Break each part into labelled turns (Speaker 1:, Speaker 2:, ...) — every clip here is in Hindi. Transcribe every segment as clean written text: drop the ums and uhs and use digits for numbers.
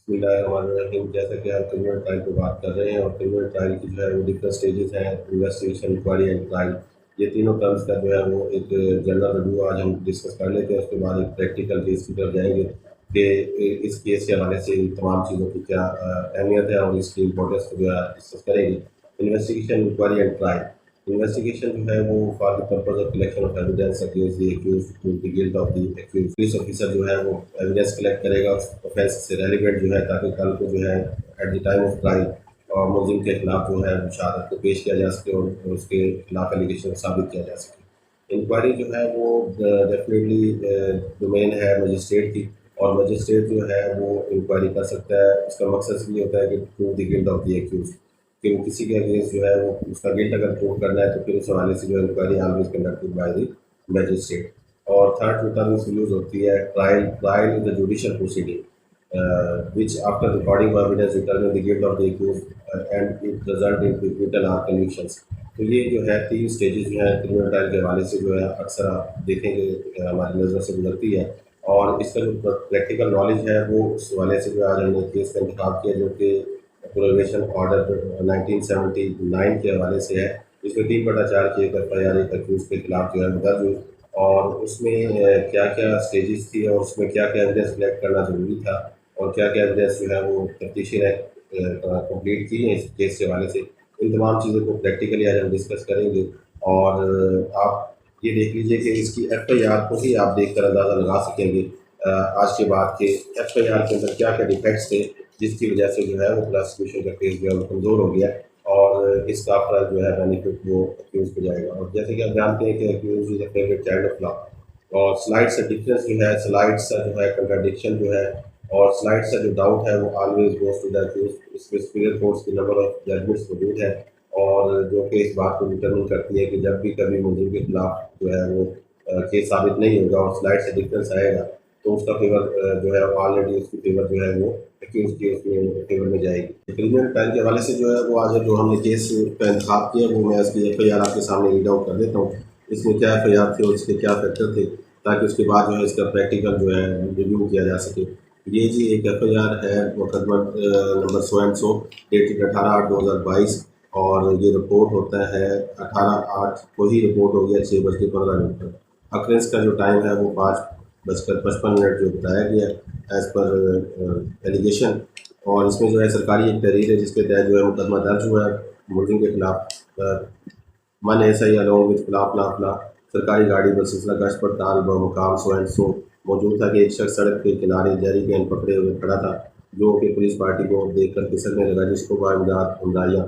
Speaker 1: बिस्मिल्लाहिर्रहमानिर्रहीम। जैसा कि हम क्रिमिनल ट्रायल पे बात कर रहे हैं और क्रिमिनल ट्रायल की जो है वो डिफरेंट स्टेजेस हैं, इन्वेस्टिगेशन, इंक्वायरी एंड ट्रायल। ये तीनों टर्म्स का जो है वो एक जनरल रिव्यू आज हम डिस्कस कर लेते हैं। उसके बाद एक प्रैक्टिकल केस की तरफ जाएंगे कि इस केस के हवाले से इन तमाम चीज़ों की क्या अहमियत है और इसकी इम्पोर्टेंस को जो है डिस्कस करेंगे। Investigation, inquiry and trial. Investigation जो है वो for the purpose of collection of evidence against the accused to the guilt of the accused. Police officer जो है वो एविडेंस कलेक्ट करेगा उस ऑफेंस से रेलिवेंट जो है, ताकि कल को जो है at the time of trial और मुलजिम के खिलाफ जो है शहादत को पेश किया जा सके और उसके खिलाफ एलिगेशन साबित किया जा सके। इंक्वायरी जो है वो डेफिनेटली डोमेन है मजिस्ट्रेट की, और मजिस्ट्रेट जो है वो इंक्वायरी कर सकता है। उसका मकसद ये होता है कि prove the guilt of the accused, कि वो किसी के अगेंस्ट जो है वो उसका गिल्ट अगर प्रूव करना है तो फिर उस हवाले से जो है inquiry always conducted by the magistrate. और थर्ड जो टर्म इसमें यूज होती है trial. Trial is the judicial proceeding which after recording of evidence determine the guilt of the accused and it result in acquittal or convictions। तो ये जो है तीन स्टेजेस जो है क्रिमिनल ट्रायल के हवाले से जो है अक्सर आप देखेंगे हमारी नज़र से गुजरती है। और इसका जो प्रैक्टिकल नॉलेज है वो उस हवाले से जो आज हमने केस का इंतखाब किया, जो कि प्रोहिबिशन ऑर्डर 1979 के हवाले से है। इसमें 3/4 की एक एफ.आई.आर एक अक्यूज के खिलाफ जो है दर्ज हुई, और उसमें क्या क्या स्टेजेस थी और उसमें क्या क्या एविडेंस कलेक्ट करना ज़रूरी था और क्या क्या एविडेंस जो है वो तफ्तीशी ने कंप्लीट की है इस केस के हवाले से। इन तमाम चीज़ों को प्रैक्टिकली आज हम डिस्कस करेंगे। और आप ये देख लीजिए कि इसकी एफ.आई.आर को ही आप देख कर अंदाज़ा लगा सकेंगे आज के बाद के एफ.आई.आर के अंदर क्या क्या डिफेक्ट्स थे, जिसकी वजह से जो है वो प्रोसिक्यूशन का केस जो है वो कमज़ोर हो गया और इसका अपना जो है बेनिफिट वो अक्यूज़ को जाएगा। और जैसे कि आप जानते हैं कि accuse is a favourite child of law, और स्लाइड से डिफरेंस जो है, स्लाइड से जो है कंट्राडिक्शन जो है, और स्लाइड से जो डाउट है वो always goes to the accuse. इसमें सुपीरियर कोर्ट्स की नंबर ऑफ जजमेंट्स मौजूद है, और जो कि इस बात को डिटरमिन करती है कि जब भी कभी मुलजिम के खिलाफ जो है वो केस साबित नहीं होगा और स्लाइड से डिफरेंस आएगा तो उसका फेवर जो है ऑलरेडी उसकी फेवर जो है वो अक्यूज़ की उसमें फेवर में जाएगी। क्रिमिनल ट्रायल के हवाले से जो है वो आज जो हमने केस का इंतखाब किया वो मैं इसकी एफ.आई.आर आपके सामने रीड आउट कर देता हूँ। इसमें क्या एफ.आई.आर थी और इसके क्या फैक्टर थे, ताकि उसके बाद जो है इसका प्रैक्टिकल जो है रिव्यू किया जा सके। ये जी एक एफ.आई.आर है मुकदमा number so and so dated 18/8/2022, और ये रिपोर्ट होता है 18/8 को ही रिपोर्ट हो गया 6:15 पर। अक्रेंस का जो टाइम है वो 5:55 जो बताया गया एज़ पर एलिगेशन। और इसमें जो है सरकारी एक तहरीर है जिसके तहत जो है मुकदमा दर्ज हुआ है मुलजिम के खिलाफ। मन ऐसा ही अलॉन्ग विद फला फला फला सरकारी गाड़ी पर सिलसिला गश्त पड़ताल व मुकाम सो एंड सो मौजूद था कि एक शख्स सड़क के किनारे जहरी गेंद पकड़े हुए खड़ा था, जो कि पुलिस पार्टी को देखकर फिसलने लगा, जिसको बामदाद हमदारियाँ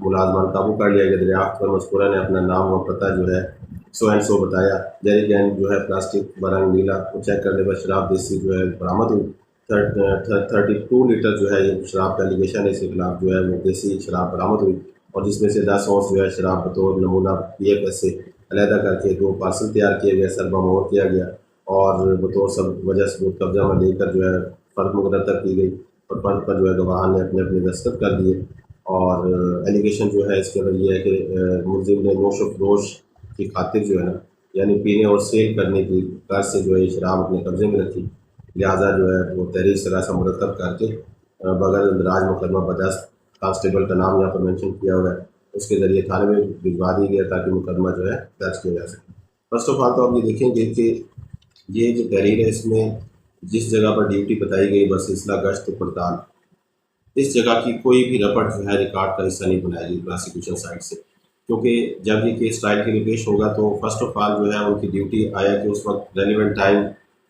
Speaker 1: मुलाजमान काबू कर लिया गया। दरियाफ्त पर मस्कूरा ने अपना नाम व पता जो है सो एंड सो बताया। जहरी गेंद जो है प्लास्टिक बरंग नीला को चेक करने पर शराब देसी जो है बरामद हुई। 32 लीटर जो है ये शराब का एलिगेशन है, इसके खिलाफ जो है वो देसी शराब बरामद हुई, और जिसमें से 10 औंस जो है शराब बतौर नमूना PFS से अलहदा करके 2 पार्सल तैयार किए गए, सरबमोहर किया गया और बतौर सब वजह सबूत कब्जा में लेकर जो है फ़र्द मुकर्रर की गई, और फ़र्द पर जो है गवाह ने अपने अपने दस्तखत कर दिए। और एलिगेशन जो है इसके अंदर ये है कि मुलजिम ने नोश व फरोश की खातिर जो है ना, यानी पीने और सेल करने की गर्ज से जो है ये शराब अपने कब्जे में रखी, लिहाजा जो है वो तहरीर सरासा मुरतब करके बगैर इंदराज मुकदमा बदस्त कांस्टेबल का नाम यहाँ पर मेंशन किया हुआ है, उसके ज़रिए थाने में भिजवा दिया गया ताकि मुकदमा जो है दर्ज किया जा सके। फर्स्ट ऑफ ऑल तो आप ये देखेंगे कि ये जो तहरीर है इसमें जिस जगह पर ड्यूटी बताई गई बस सिलसिला गश्त पड़ताल, इस जगह की कोई भी रपट जो है रिकॉर्ड का हिस्सा नहीं बनाया गई प्रोसिक्यूशन साइड से, क्योंकि जब ये केस ट्रायल के लिए पेश होगा तो फर्स्ट ऑफ ऑल जो है उनकी ड्यूटी आया कि उस वक्त रेलिवेंट टाइम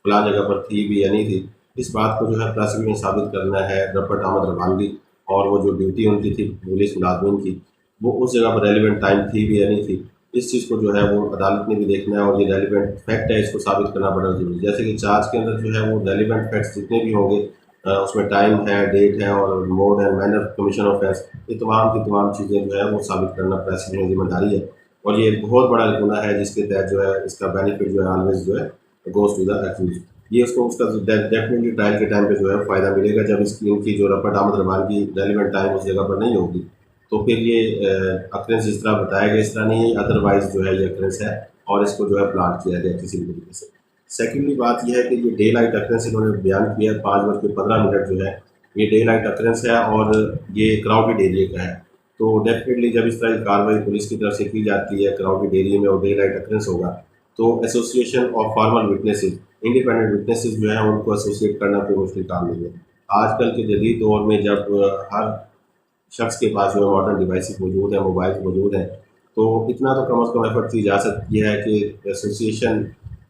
Speaker 1: फलां जगह पर थी भी या नहीं थी, इस बात को जो है प्रोसिक्यूशन साबित करना है। रपट अहमद रवानगी और वो जो ड्यूटी उनकी थी पुलिस मुलाजमीन की, वो उस जगह पर रेलिवेंट टाइम थी भी या नहीं थी, इस चीज़ को जो है वो अदालत ने भी देखना है, और ये रेलिवेंट फैक्ट है इसको साबित करना बड़ा ज़रूरी है। जैसे कि चार्ज के अंदर जो है वो रेलिवेंट फैक्ट्स जितने भी होंगे उसमें टाइम है, डेट है और mode and manner commission of fence, ये तमाम की तमाम चीज़ें जो है वो साबित करना प्रेसिडेंट की जिम्मेदारी है। और ये एक बहुत बड़ा गुना है जिसके तहत जो है इसका बेनिफिट जो है ऑलवेज जो है गोज टू द अक्यूज। ये उसको उसका डेफिनेटली ट्रायल के टाइम पे जो है फ़ायदा मिलेगा, जब इसकी इनकी जो रपट आमद रमान की रेलिवेंट टाइम उस जगह पर नहीं होगी तो फिर ये अक्रेंस जिस तरह बताया गया इस तरह नहीं, अदरवाइज जो है ये अक्रेंस है और इसको जो है प्लाट किया गया किसी भी तरीके से। सेकेंडली बात यह है कि ये डे लाइट अक्रेंस इन्होंने बयान किया है 5:15 जो है ये डे नाइट अक्रेंस है और ये क्राउडेड एरिया का है। तो डेफिनेटली जब इस तरह की कार्रवाई पुलिस की तरफ से की जाती है क्राउडेड एरिया में और डे नाइट अक्रेंस होगा, तो association of formal witnesses, independent witnesses जो है उनको एसोसिएट करना कोई मुश्किल काम नहीं है। आजकल के जदीद दौर में जब हर शख्स के पास जो है मॉडर्न डिवाइसेस मौजूद हैं, मोबाइल मौजूद हैं, तो इतना तो कम अज़ कम एफर्ट की जा सकती है कि association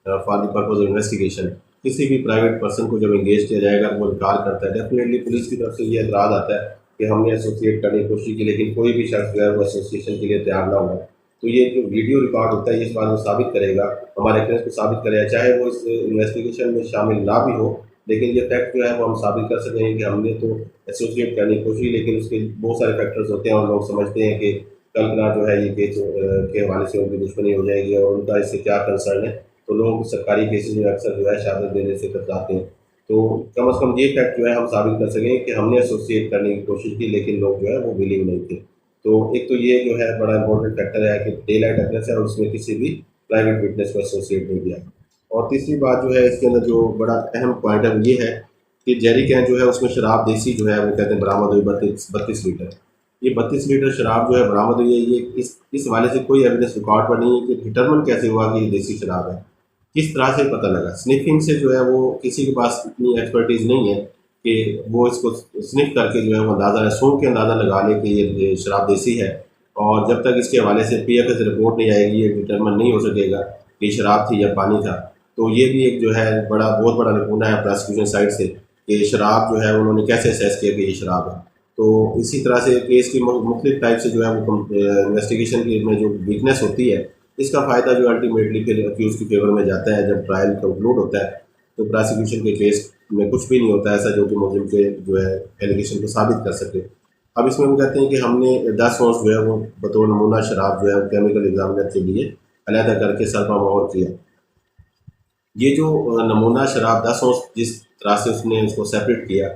Speaker 1: for the purpose of investigation किसी भी प्राइवेट पर्सन को जब इंगेज किया जाएगा तो वो इनकार करता है, डेफिनेटली पुलिस की तरफ से ये एतराज़ आता है कि हमने एसोसिएट करने की कोशिश की लेकिन कोई भी शख्स जो है वो एसोसिएशन के लिए तैयार ना हुआ। तो ये जो वीडियो रिकॉर्ड होता है ये इस बात को साबित करेगा, हमारे केस को साबित करेगा, चाहे वो इस इन्वेस्टिगेशन में शामिल ना भी हो, लेकिन ये फैक्ट जो है वो हम साबित कर सकें कि हमने तो एसोसिएट करने की कोशिश, लेकिन उसके बहुत सारे फैक्टर्स होते हैं और लोग समझते हैं कि कल्पना जो है ये केस के हवाले से उनकी दुश्मनी हो जाएगी और उनका इससे क्या कंसर्न है, तो लोग सरकारी केसेस में अक्सर जो है शहादत देने से कतराते हैं। तो कम अज़ कम ये फैक्ट जो है हम साबित कर सकें कि हमने एसोसिएट करने की कोशिश की लेकिन लोग जो है वो विलिंग नहीं थे। तो एक तो ये जो है बड़ा इंपॉर्टेंट फैक्टर है कि डे लाइट अक्रेंस है और उसमें किसी भी प्राइवेट विटनेस को एसोसिएट नहीं किया। और तीसरी बात जो है इसके अंदर जो बड़ा अहम पॉइंट है वो ये है कि जेरी कैन जो है उसमें शराब देसी जो है वो कहते हैं बरामद हुई 32 लीटर। ये 32 लीटर शराब जो है बरामद हुई है, ये इस हवाले से कोई एविडेंस रिकॉर्ड पर नहीं है कि डिटरमिन कैसे हुआ कि ये देसी शराब है, किस तरह से पता लगा। स्निफिंग से जो है वो किसी के पास इतनी एक्सपर्टीज़ नहीं है कि वो इसको स्निफ करके जो है वो अंदाज़ा सूंघ के अंदाज़ा लगा ले कि ये शराब देसी है, और जब तक इसके हवाले से PFA से रिपोर्ट नहीं आएगी ये डिटरमिन नहीं हो सकेगा कि ये शराब थी या पानी था। तो ये भी एक जो है बहुत बड़ा नमूना है प्रोसिक्यूशन साइड से कि शराब जो है उन्होंने कैसे असेस किया कि ये शराब है। तो इसी तरह से केस की मुख्तलिफ टाइप से जो है वो इन्वेस्टिगेशन की में जो वीकनेस होती है इसका फ़ायदा जो अल्टीमेटली फिर अक्यूज़ की फेवर में जाता है। जब ट्रायल कंक्लूड होता है तो प्रोसिक्यूशन के केस में कुछ भी नहीं होता ऐसा जो कि मुलजिम के जो है एलिगेशन को साबित कर सके। अब इसमें वो कहते हैं कि हमने 10 ओंस जो है वो बतौर नमूना शराब जो है केमिकल एग्जामिनर के लिए अलहदा करके सरपा मोहर किया। ये जो नमूना शराब 10 ओंस जिस तरह से उसने उसको सेपरेट किया,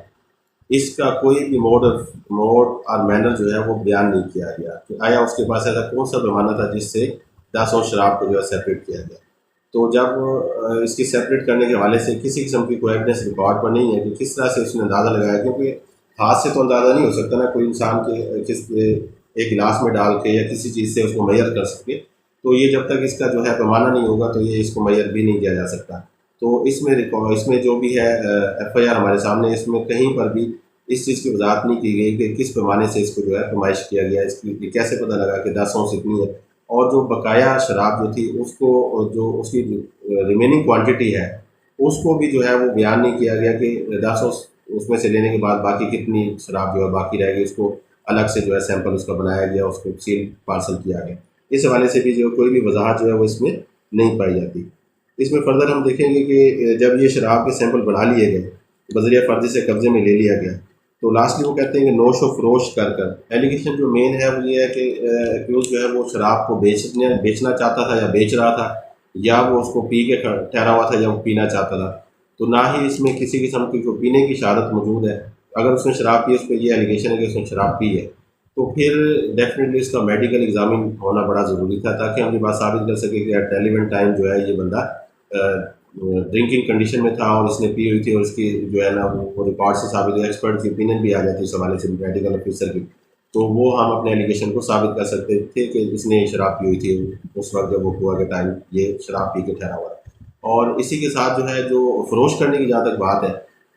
Speaker 1: इसका कोई भी मोड और मैनर जो है वो बयान नहीं किया गया कि आया उसके पास ऐसा कौन सा पैमाना था जिससे 10 ओंस शराब को जो है सेपरेट किया गया। तो जब इसकी सेपरेट करने के हवाले से किसी किस्म की कोई एविडेंस रिकॉर्ड पर नहीं है कि किस तरह से उसने अंदाज़ा लगाया, क्योंकि हाथ से तो अंदाज़ा नहीं हो सकता ना कोई इंसान के एक गिलास में डाल के या किसी चीज़ से उसको मैयर कर सके। तो ये जब तक इसका जो है पैमाना नहीं होगा तो ये इसको मैयर भी नहीं किया जा सकता। तो इसमें जो भी है FIR हमारे सामने, इसमें कहीं पर भी इस चीज़ की वजाहत नहीं की गई कि किस पैमाने से इसको जो है पैमाइश किया गया, इसकी कैसे पता लगा कि 10 ओंस इतनी है। और जो बकाया शराब जो थी उसको जो उसकी रिमेनिंग क्वांटिटी है उसको भी जो है वो बयान नहीं किया गया कि 10 ओंस उसमें से लेने के बाद बाकी कितनी शराब जो है बाकी रहेगी, उसको अलग से जो है सैंपल उसका बनाया गया, उसको सील पार्सल किया गया। इस हवाले से भी जो कोई भी वजाहत जो है वो इसमें नहीं पाई जाती। इसमें फर्दर हम देखेंगे कि जब ये शराब के सैंपल बना लिए गए, बजरिया फर्जी से कब्जे में ले लिया गया, तो लास्टली वो कहते हैं कि नोश व फरोश कर एलिगेशन जो मेन है वो ये है कि अक्यूज़ जो है वो शराब को बेचना चाहता था या बेच रहा था, या वो उसको पी के ठहरा हुआ था या वो पीना चाहता था। तो ना ही इसमें किसी किस्म की कोई पीने की शहादत मौजूद है। अगर उसने शराब पी, उस पर यह एलिगेशन है कि उसने शराब पी है, तो फिर डेफिनेटली इसका मेडिकल एग्जामिन होना बड़ा ज़रूरी था ताकि हम ये बात साबित कर सकें कि एट रेलिवेंट टाइम जो है ये बंदा ड्रिंकिंग कंडीशन में था और इसने पी हुई थी, और इसकी जो है ना वो रिकॉर्ड से साबित है, एक्सपर्ट की ओपिनियन भी आ जाती इस हवाले से मेडिकल ऑफिसर की, तो वो हम अपने एलिगेशन को साबित कर सकते थे कि इसने शराब पी हुई थी उस वक्त जब वो हुआ के टाइम ये शराब पी के ठहरा हुआ है। और इसी के साथ जो है जो फरोश करने की जहाँ तक बात है,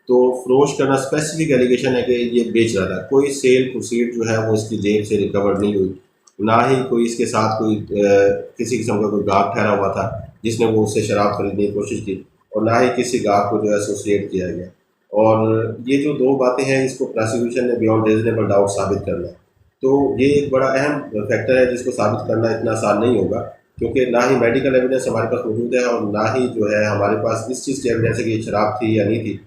Speaker 1: तो फरोश करना स्पेसिफिक एलिगेशन है कि ये बेच रहा था, कोई सेल प्रोसीड जो है वो इसकी जेब से रिकवर नहीं हुई, ना ही कोई इसके साथ कोई किसी किस्म का कोई गाहक ठहरा हुआ था जिसने वो उससे शराब खरीदने की कोशिश की, और ना ही किसी गाहक को जो है एसोसिएट किया गया। और ये जो दो बातें हैं इसको प्रोसिक्यूशन ने बियॉन्ड रीजनेबल डाउट साबित करना है। तो ये एक बड़ा अहम फैक्टर है जिसको साबित करना इतना आसान नहीं होगा, क्योंकि ना ही मेडिकल एविडेंस हमारे पास मौजूद है और ना ही जो है हमारे पास इस चीज़ की एविडेंस है कि ये शराब थी या नहीं थी।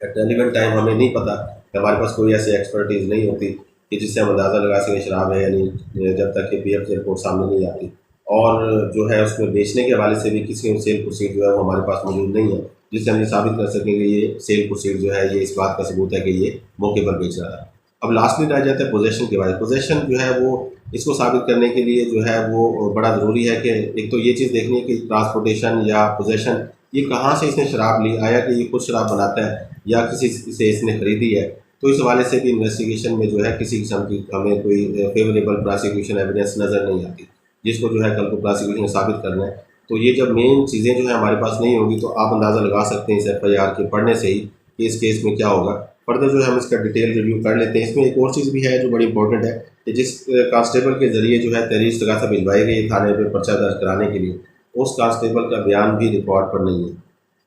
Speaker 1: एट रेलिवेंट टाइम हमें नहीं पता, हमारे पास कोई ऐसी एक्सपर्टीज़ नहीं होती कि जिससे हम अंदाज़ा लगा सकें शराब है या नहीं, जब तक कि PF से रिपोर्ट सामने नहीं आती। और जो है उसमें बेचने के हवाले से भी किसी सेल प्रोसीड जो है वो हमारे पास मौजूद नहीं है जिससे हम ये साबित कर सकें कि ये सेल प्रोसीड जो है ये इस बात का सबूत है कि ये मौके पर बेच रहा था। अब लास्टली रह जाता है पोजेशन के बारे। पोजेशन जो है वो इसको साबित करने के लिए जो है वो बड़ा ज़रूरी है कि एक तो ये चीज़ देखनी है कि ट्रांसपोर्टेशन या पोजेशन ये कहाँ से इसने शराब ली, आया कि ये खुद शराब बनाता है या किसी से इसने खरीदी है, तो इस हवाले से भी इन्वेस्टिगेशन में जो है किसी किस्म की हमें कोई फेवरेबल प्रोसिक्यूशन एविडेंस नज़र नहीं आती, जिसको जो है कल को प्रोसिक्यूशन साबित करना है। तो ये जब मेन चीज़ें जो है हमारे पास नहीं होंगी तो आप अंदाज़ा लगा सकते हैं इस FIR के पढ़ने से ही कि इस केस में क्या होगा। फर्दर जो है हम इसका डिटेल रिव्यू कर लेते हैं। इसमें एक और चीज़ भी है जो बड़ी इंपॉर्टेंट है कि जिस कांस्टेबल के ज़रिए जो है तहरीर इस्तग़ासा भिजवाई गई थाने पर पर्चा दर्ज कराने के लिए, उस कांस्टेबल का बयान भी रिकॉर्ड पर नहीं है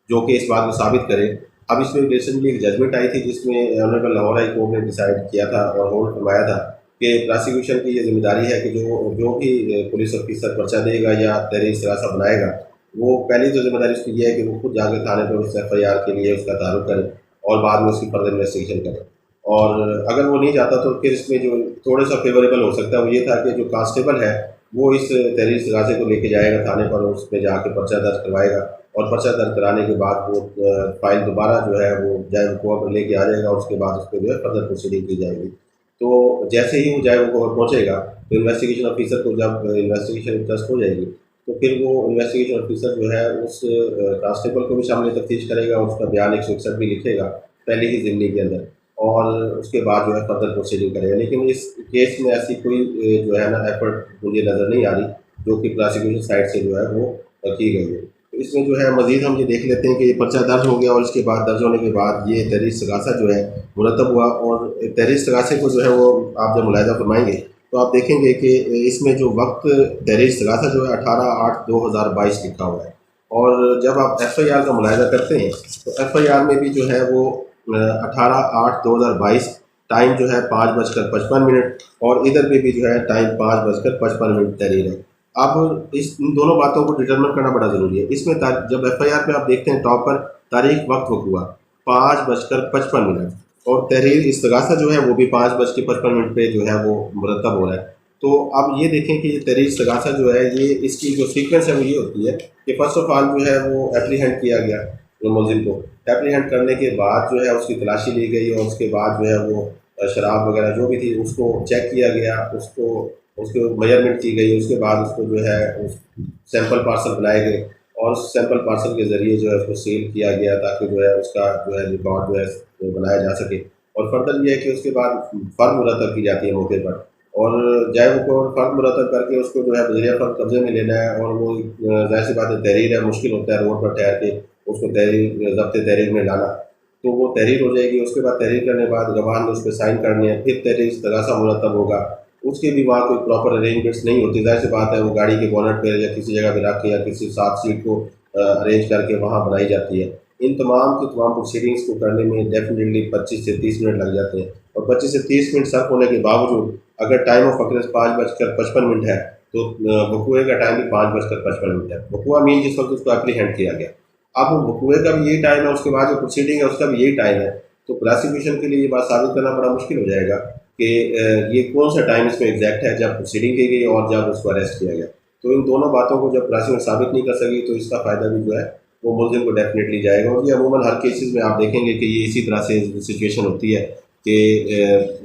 Speaker 1: जो कि इस बात को साबित करे। अब इसमें रिसेंटली एक जजमेंट आई थी जिसमें ऑनरेबल लाहौर हाई कोर्ट ने डिसाइड किया था और होल्ड फरमाया था कि प्रोसिक्यूशन की ये जिम्मेदारी है कि जो भी पुलिस ऑफिसर पर्चा देगा या तहरीर इस्तग़ासा बनाएगा, वो पहली तो जिम्मेदारी उसकी ये है कि वो खुद जाकर थाने पर उस FIR के लिए उसका तारुफ करे और बाद में उसकी फर्दर इन्वेस्टिगेशन करे। और अगर वो नहीं जाता तो फिर इसमें जो थोड़ा सा फेवरेबल हो सकता है वो ये था कि जो कांस्टेबल है वो इस तहरीर इस्तग़ासे को लेके जाएगा थाने पर और उसमें जाके पर्चा दर्ज करवाएगा और पर्चा दर्ज कराने के बाद वो फाइल दोबारा जो है वो जाए वो कोर्ट लेके आ जाएगा और उसके बाद उस पर जो है फर्दर प्रोसीडिंग की जाएगी। तो जैसे ही वो जाए वो कोर्ट पहुँचेगा तो इन्वेस्टिगेशन ऑफिसर को जब इन्वेस्टिगेशन इंटरेस्ट हो जाएगी तो फिर वो इन्वेस्टिगेशन ऑफिसर जो है उस कांस्टेबल को भी शामिल तफ्तीश करेगा, उसका बयान 161 भी लिखेगा पहले ही ज़िम्नी के अंदर और उसके बाद जो है फर्दर प्रोसीडिंग करेगा। लेकिन इस केस में ऐसी कोई जो है ना एफर्ट मुझे नज़र नहीं आ रही जो कि प्रोसिक्यूशन साइड से जो है वो की गई है। तो इसमें जो है मज़ीद हम ये देख लेते हैं कि ये पर्चा दर्ज हो गया और इसके बाद दर्ज होने के बाद ये तहरीर इस्तग़ासा जो है मुरतब हुआ और तहरीर इस्तग़ासे को जो है वो आप जब मुलाहिज़ा फरमाएंगे तो आप देखेंगे कि इसमें जो वक्त तहरीर इस्तग़ासा जो है 18/8/2022 लिखा हुआ है और जब आप FIR का मुलाहिज़ा करते हैं तो FIR में भी जो है वो 18/8/2022 टाइम जो है 5:55 और इधर पे भी जो है टाइम 5:55 तहरीर है। अब इन दोनों बातों को डिटरमिन करना बड़ा ज़रूरी है। इसमें जब FIR पे आप देखते हैं टॉप पर तारीख वक्त वक़ूआ 5:55 और तहरीर इस्तग़ासा जो है वो भी 5:55 पे जो है वो मुरतब हो रहा है। तो अब ये देखें कि ये तहरीर इस्तग़ासा जो है ये इसकी जो सीक्वेंस है वो ये होती है कि फ़र्स्ट ऑफ ऑल जो है वो एप्रीहेंड किया गया मुलज़िम को, एप्रीहेंड करने के बाद जो है उसकी तलाशी ली गई और उसके बाद जो है वो शराब वगैरह जो भी थी उसको चेक किया गया, उसको मेजरमेंट की गई, उसके बाद उसको जो है सैंपल पार्सल बनाए गए और सैंपल पार्सल के ज़रिए जो है उसको सील किया गया ताकि जो है उसका जो है रिकॉर्ड जो है बनाया जा सके। और फर्दर ये है कि उसके बाद फ़र्द मुरतब की जाती है मौके पर और चाहे वो फ़र्द मुरतब करके उसको जो है बज़रिया फ़र्द कब्ज़े में लेना है और वो ज़ाहिर सी बात है तहरीर है, मुश्किल होता है रोड पर ठहर के उसको तहरीर ज़ब्त तहरीर में लाना। तो वो तहरीर हो जाएगी, उसके बाद तहरीर करने के बाद गवाह ने उस पर साइन करनी है, फिर तहरीर इस्तग़ासा मुरतब होगा। उसके भी वहाँ कोई प्रॉपर अरेंजमेंट्स नहीं होती, ज़ाहिर सी बात है वो गाड़ी के बोनट पर या किसी जगह पर रख के या किसी साफ सीट को अरेंज करके वहाँ बनाई जाती है। इन तमाम की तमाम प्रोसीडिंग्स को करने में डेफिनेटली 25 से 30 मिनट लग जाते हैं और 25 से 30 मिनट सर्व होने के बावजूद अगर टाइम ऑफ अकरेंस 5:55 है तो वकूए का टाइम भी 5:55 है। वकूआ मीन जिस वक्त उसको एप्रीहेंड किया गया, अब वकूए का भी यही टाइम है, उसके बाद जो प्रोसीडिंग है उसका भी यही टाइम है। तो प्रोसिक्यूशन के लिए ये बात साबित करना बड़ा मुश्किल हो जाएगा कि ये कौन सा टाइम इसमें एग्जैक्ट है जब प्रोसीडिंग की गई और जब उसको अरेस्ट किया गया। तो इन दोनों बातों को जब प्रोसिक्यूशन साबित नहीं कर सकी तो इसका फ़ायदा भी जो है वो मुलज़िम को डेफिनेटली जाएगा। और ये अमूमन हर केसेस में आप देखेंगे कि ये इसी तरह से सिचुएशन होती है कि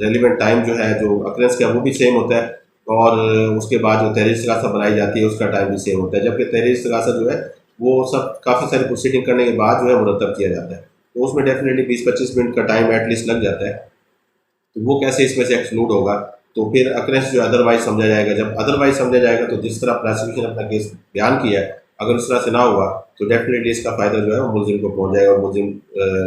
Speaker 1: रेलिवेंट टाइम जो है जो अकरेंस का वो भी सेम होता है और उसके बाद जो तहरीर इस्तग़ासा बनाई जाती है उसका टाइम भी सेम होता है, जबकि तहरीर इस्तग़ासा जो है वो सब काफ़ी सारी प्रोसीडिंग करने के बाद जो है मुरतब किया जाता है। तो उसमें डेफिनेटली 20-25 मिनट का टाइम एटलीस्ट लग जाता है। तो वो कैसे इसमें से एक्सक्लूड होगा? तो फिर अकरेंस जो अदरवाइज समझा जाएगा। जब अदरवाइज समझा जाएगा तो जिस तरह प्रोसिक्यूशन अपना केस बयान किया है अगर उस तरह से ना हुआ तो डेफिनेटली इसका फ़ायदा जो है वो मुलज़िम को पहुँच जाएगा और मुलज़िम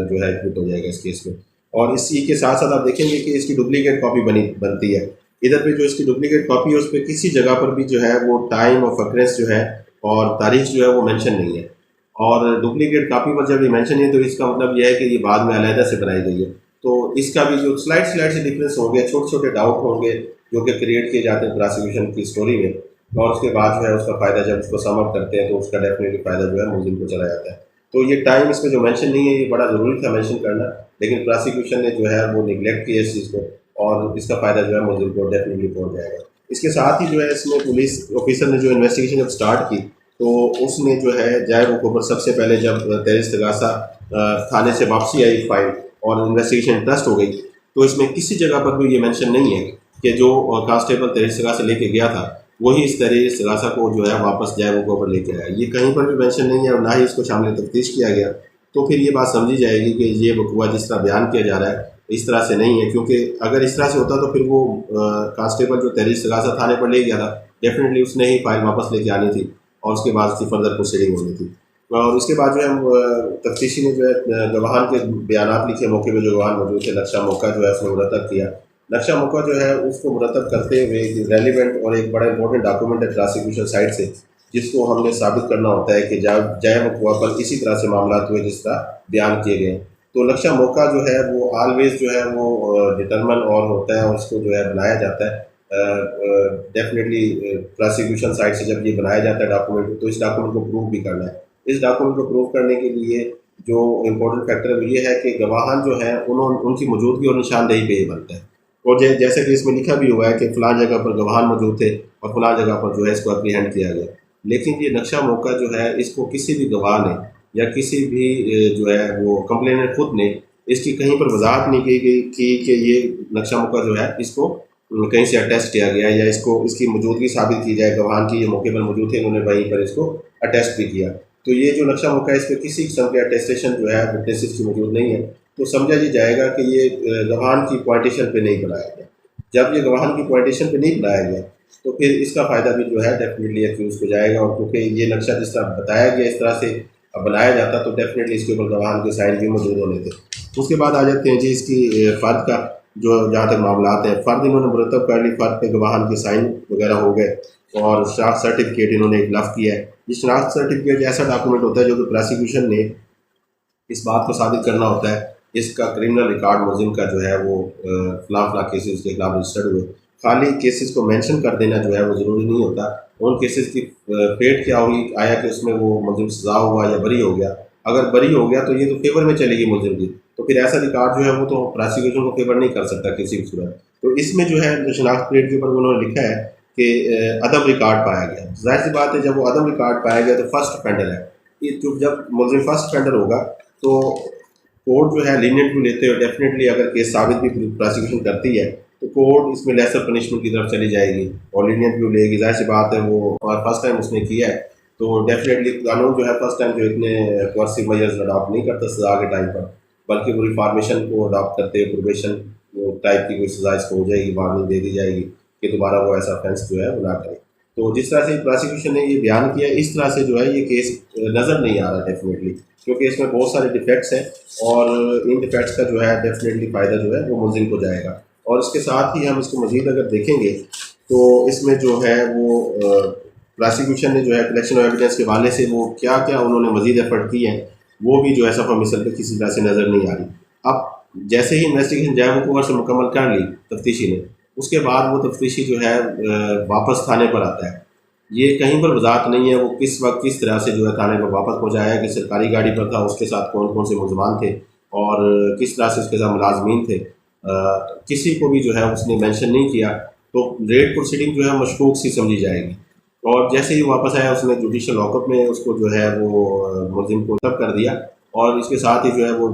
Speaker 1: जो है एक्विट हो जाएगा इस केस में। और इसी के साथ साथ आप देखेंगे कि इसकी डुप्लीकेट कॉपी बनती है। इधर पे जो इसकी डुप्लीकेट कॉपी है उस पर किसी जगह पर भी जो है वो टाइम ऑफ अकरेंस जो है और तारीख जो है वो मेंशन नहीं है और डुप्लीकेट कॉपी पर जब ये मेंशन है तो इसका मतलब यह है कि ये बाद में अलहदा से बनाई गई है। तो इसका भी जो स्लाइड से डिफरेंस होंगे, छोटे छोटे डाउट होंगे जो कि क्रिएट किए जाते हैं प्रोसिक्यूशन की स्टोरी में और उसके बाद जो है उसका फ़ायदा जब उसको सम अप करते हैं तो उसका डेफिनेटली फ़ायदा जो है मुलज़िम को चला जाता है। तो ये टाइम इसमें जो मेंशन नहीं है ये बड़ा ज़रूरी था मेंशन करना, लेकिन प्रोसिक्यूशन ने जो है वो निगलेक्ट किया इस चीज़ को और इसका फ़ायदा जो है मुलज़िम को डेफिनेटली पहुँच जाएगा। इसके साथ ही जो है इसमें पुलिस ऑफिसर ने जो इन्वेस्टिगेशन जब स्टार्ट की तो उसने जो है जाए वो खबर सबसे पहले जब तहरीर इस्तग़ासा थाने से वापसी आई फाइल और इन्वेस्टिगेशन इंटरेस्ट हो गई तो इसमें किसी जगह पर भी ये मेंशन नहीं है कि जो कांस्टेबल तहरीर इस्तग़ासा लेके गया था वही इस तहरीर इस्तग़ासा को जो है वापस जाए वो खबर लेके आया। ये कहीं पर भी मेंशन नहीं है और ना ही इसको शामिल तफ्तीश किया गया। तो फिर ये बात समझी जाएगी कि ये वकूआ जिस तरह बयान किया जा रहा है इस तरह से नहीं है, क्योंकि अगर इस तरह से होता तो फिर वो कांस्टेबल जो तहरीर इस्तिगासा थाने पर ले गया था, डेफिनेटली उसने ही फाइल वापस लेके आनी थी और उसके बाद उसकी फर्दर प्रोसीडिंग होनी थी। और उसके बाद जो है हम तफ्तीशी ने जो है गवाहान के बयान लिखे, मौके पर जो गवाहान मौजूद थे, नक्शा मौका जो है उसने मुरतब किया। नक्शा मौका जो है उसको मुरतब करते हुए रेलिवेंट और एक बड़ा इंपॉर्टेंट डॉक्यूमेंट है प्रोसिक्यूशन साइड से, जिसको हमने साबित करना होता है कि जय मकवा पर इसी तरह से मामला हुए जिस तरह बयान किए गए। तो नक्शा मौका जो है वो ऑलवेज जो है वो डिटरमन और होता है और उसको जो है बनाया जाता है डेफिनेटली प्रोसिक्यूशन साइड से। जब ये बनाया जाता है डॉक्यूमेंट, तो इस डॉक्यूमेंट को प्रूव भी करना है। इस डॉक्यूमेंट को प्रूव करने के लिए जो इम्पोर्टेंट फैक्टर है वो ये है कि गवाहान जो है उनकी मौजूदगी और निशानदेही पे ये बनता है। और जैसे कि इसमें लिखा भी हुआ है कि फ़लाँ जगह पर गवाहान मौजूद थे और फ़लाँ जगह पर जो है इसको अप्रीहेंड किया गया। लेकिन ये नक्शा मौका जो है इसको किसी भी गवाह ने या किसी भी जो है वो कंप्लेनेंट खुद ने इसकी कहीं पर वजाहत नहीं की गई कि ये नक्शा मौका जो है इसको कहीं से अटेस्ट किया गया या इसको इसकी मौजूदगी साबित की जाए गवाहान की ये मौके पर मौजूद थे, उन्होंने वहीं पर इसको अटेस्ट भी किया। तो ये जो नक्शा मौका है इस पर किसी किस्म के अटेस्टेशन जो है विटनेसेस की मौजूद नहीं है, तो समझा जी जाएगा कि ये गवाहान की पॉइंटेशन पे नहीं बनाया गया। जब ये गवाहान की पॉइंटेशन पे नहीं बनाया गया तो फिर इसका फ़ायदा भी जो है डेफिनेटली एक्यूज़ को जाएगा। और क्योंकि ये नक्शा जिस तरह बताया गया इस तरह से बनाया जाता तो डेफिनेटली इसके ऊपर गवाहान के साइन भी मौजूद होने थे। उसके बाद आ जाते हैं जी इसकी फ़र्द का, जो जहाँ तक मामला आते हैं फ़र्द इन्होंने मुरतब कर ली, फ़र्द पे गवाहान के साइन वगैरह हो गए और शनाख्त सर्टिफिकेट इन्होंने इतलाफ़ किया है। ये शनाख्त सर्टिफिकेट ऐसा डॉक्यूमेंट होता है जो कि प्रोसिक्यूशन ने इस बात को साबित करना होता है इसका क्रिमिनल रिकॉर्ड मुलजिम का जो है वो फ़लाँ केसेस के खिलाफ रजिस्टर्ड हुए। खाली केसेस को मेंशन कर देना जो है वो ज़रूरी नहीं होता। उन केसेस की फेट क्या हुई, आया कि उसमें वो मुलजिम सज़ा हुआ या बरी हो गया। अगर बरी हो गया तो ये तो फेवर में चलेगी मुलजिम की, तो फिर ऐसा रिकॉर्ड जो है वो तो प्रोसिक्यूशन को फेवर नहीं कर सकता किसी भी सूरत। तो इसमें जो है शनाख्त पीरियड के ऊपर उन्होंने लिखा है कि अदम रिकॉर्ड पाया गया। जाहिर सी बात है जब वो अदम रिकॉर्ड पाया गया तो फर्स्ट ऑफेंडर है ये, जब मुलजिम फर्स्ट ऑफेंडर होगा तो कोर्ट जो है लीनियंट भी लेते हुए डेफिनेटली अगर केस साबित भी प्रोसिक्यूशन करती है तो कोर्ट इसमें लेसर पनिशमेंट की तरफ चली जाएगी और लीनियंट व्यू लेगी। जाहिर सी बात है वो और फर्स्ट टाइम उसने किया है तो डेफिनेटली कानून जो है फर्स्ट टाइम जो इतने कोर्सिव मेजर्स अडॉप्ट नहीं करता सज़ा के टाइम पर, बल्कि वो रिफॉर्मेशन को अडॉप्ट करते हुए प्रोबेशन टाइप की कोई सज़ा इसको हो जाएगी, वार्निंग दे दी जाएगी कि दोबारा वो ऐसा ऑफेंस जो है वो ना करे। तो जिस तरह से प्रोसिक्यूशन ने ये बयान किया इस तरह से जो है ये केस नज़र नहीं आ रहा डेफिनेटली, क्योंकि इसमें बहुत सारे डिफेक्ट्स हैं और इन डिफेक्ट्स का जो है डेफिनेटली फ़ायदा जो है वो मुलजिम को जाएगा। और इसके साथ ही हम इसको मज़ीद अगर देखेंगे तो इसमें जो है वो प्रोसिक्यूशन ने जो है कलेक्शन ऑफ एविडेंस के हवाले से वो क्या क्या उन्होंने मज़ीद एफर्ट किए हैं वो भी जो है सफ़ा मिसल पर किसी तरह से नज़र नहीं आ रही। अब जैसे ही इन्वेस्टिगेशन जय मुकव्वर से मुकम्मल कर ली तफ्तीशी ने, उसके बाद वो तफ्तीशी जो है वापस थाने पर आता है। ये कहीं पर वजाहत नहीं है वो किस वक्त किस तरह से जो है थाने पर वापस पहुँचाया, कि सरकारी गाड़ी पर था, उसके साथ कौन कौन से मुलजमान थे और किस तरह से उसके साथ मुलाजमीन थे, किसी को भी जो है उसने मेंशन नहीं किया। तो रेड प्रोसीडिंग जो है मशकूक सी समझी जाएगी। और जैसे ही वापस आया उसने जुडिशल लॉकअप में उसको जो है वो मुलजिम को तलब कर दिया और इसके साथ ही जो है वो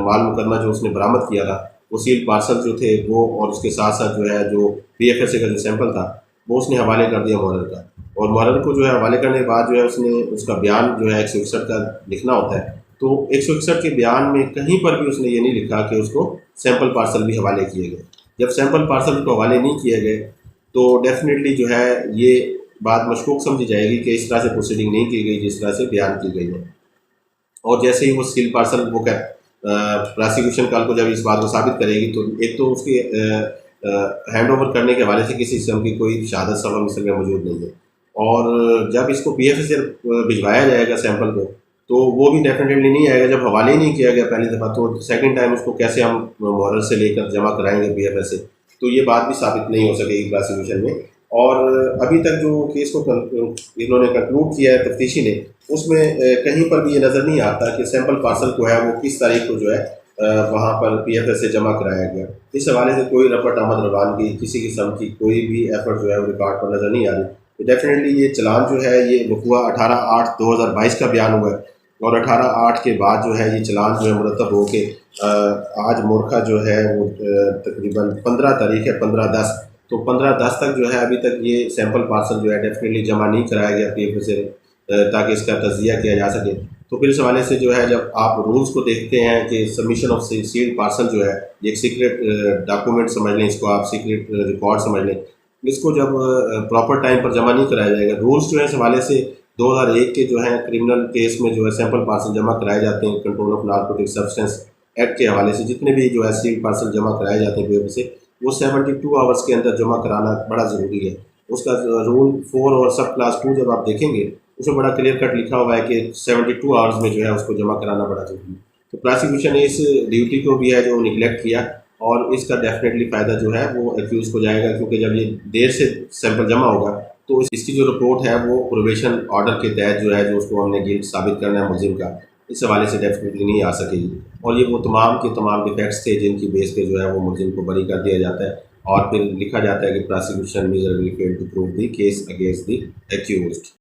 Speaker 1: माल मुकदमा जो उसने बरामद किया था वो सील पार्सल जो थे वो, और उसके साथ साथ जो है जो PFSA का जो सैंपल था वो उसने हवाले कर दिया मुहर्रर का। और मुहर्रर को जो है हवाले करने के बाद जो है उसने उसका बयान जो है 161 का लिखना होता है। तो 161 के बयान में कहीं पर भी उसने ये नहीं लिखा कि उसको सैंपल पार्सल भी हवाले किए गए। जब सैंपल पार्सल को हवाले नहीं किए गए तो डेफिनेटली जो है ये बात मशकूक समझी जाएगी कि इस तरह से प्रोसीडिंग नहीं की गई जिस तरह से बयान की गई है। और जैसे ही वो सील पार्सल वो प्रोसिक्यूशन कल को जब इस बात को साबित करेगी तो एक तो उसके हैंड ओवर करने के हवाले से किसी किस्म की कोई शहादत सफ़ा मिसल में मौजूद नहीं है। और जब इसको PFSA से भिजवाया जाएगा सैंपल को तो वो भी डेफिनेटली नहीं आएगा जब हवाले ही नहीं किया गया पहली दफ़ा, तो सेकंड टाइम उसको कैसे हम मुहर्रर से लेकर जमा कराएंगे PFSA, तो ये बात भी साबित नहीं हो सकेगी प्रोसिक्यूशन में। और अभी तक जो केस को इन्होंने कंक्लूड किया है तफ्तीशी ने, उसमें कहीं पर भी ये नज़र नहीं आता कि सैंपल पार्सल को है वो किस तारीख को जो है वहाँ पर PFSA जमा कराया गया। इस हवाले से कोई रपट आमद रवानगी किसी किस्म की कोई भी एफर्ट जो है वो रिकॉर्ड पर नज़र नहीं आ रही। तो डेफिनेटली ये चलान जो है ये वक़ुआ 18/8/2022 का बयान हुआ है और 18/8 के बाद जो है ये चलान जो है मुरतब हो के आज मोरखा जो है वो तकरीबन 15 तारीख है 15/10, तो 15/10 तक जो है अभी तक ये सैंपल पार्सल जो है डेफिनेटली जमा नहीं कराया गया PFSA ताकि इसका तजिया किया जा सके। तो फिर इस हवाले से जो है जब आप रूल्स को देखते हैं कि सबमिशन ऑफ सील्ड पार्सल जो है ये एक सीक्रेट डॉक्यूमेंट समझ लें, इसको आप सीक्रेट रिकॉर्ड समझ लें, इसको जब प्रॉपर टाइम पर जमा नहीं कराया जाएगा। रूल्स जो है इस हवाले से 2001 के जो है क्रिमिनल केस में जो है सैंपल पार्सल जमा कराए जाते हैं control of narcotic substance act के हवाले से, जितने भी जो है सील्ड पार्सल जमा कराए जाते हैं पेपर से, वो 72 आवर्स के अंदर जमा कराना बड़ा ज़रूरी है। उसका रूल 4 और सब क्लास 2 जब आप देखेंगे उसमें बड़ा क्लियर कट लिखा हुआ है कि 72 आवर्स में जो है उसको जमा कराना बड़ा ज़रूरी है। तो प्रोसिक्यूशन ने इस ड्यूटी को भी है जो निगलेक्ट किया, और इसका डेफिनेटली फ़ायदा जो है वो एक्यूज़ को जाएगा, क्योंकि जब ये देर से सैंपल जमा होगा तो इसकी जो रिपोर्ट है वो प्रोबेशन ऑर्डर के तहत जो है जो उसको हमने गिल्ट साबित करना है मुलजिम का, इस हवाले से डेफिनेटली नहीं आ सकेगी। और ये वो तमाम के तमाम डिफेक्ट्स थे जिनकी बेस पे जो है वो मुलजिम को बरी कर दिया जाता है, और फिर लिखा जाता है कि prosecution majorly failed to prove the case against the accused.